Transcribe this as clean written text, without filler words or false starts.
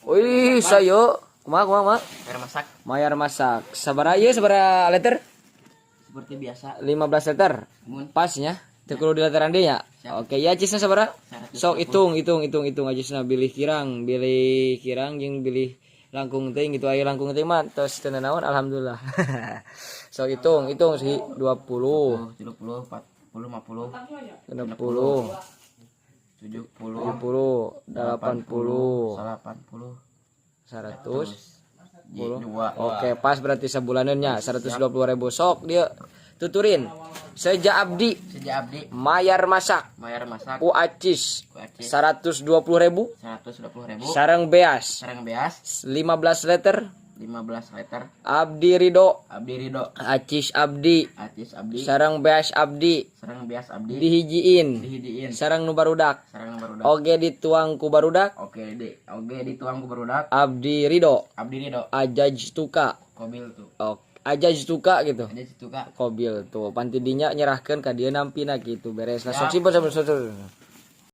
Wih, sayo. Kumaha? Mayar masak Mayar masak. Sabaraha ieu sabaraha liter? seperti biasa. 15 liter. Mun Pasnya. Teu kudu di literan deui nya. Siap. Oke, ya cisna sabaraha? 120. Sok hitung acisna bilih kirang jeung bilih langkung teuing gitu aya langkung teuing mah tos teu naon alhamdulillah. Sok hitung sih 20, 30, 40, 50, 60, 70, 70, 80, 80, 100. 2. Oke, pas berarti sebulanannya 120.000 sok dia tuturin. Seja abdi Sejak abdi mayar masak mayar masak ku acis ku acis 120.000 120.000. sareng beas Sareng beas 15 liter 15 liter. abdi ridho Abdi ridho acis abdi acis abdi sareng beas abdi sareng beas abdi dihijiin dihidiin sareng nu barudak sareng barudak. oge dituang ku barudak Oke dituang ku barudak. abdi ridho Abdi ridho ajaj tuka kobil tuh. ajaj tuka gitu Ada situ Kak. kobil tuh panti dinya nyerahkeun ka dieu nampina gitu beres lah Siap. sok simpel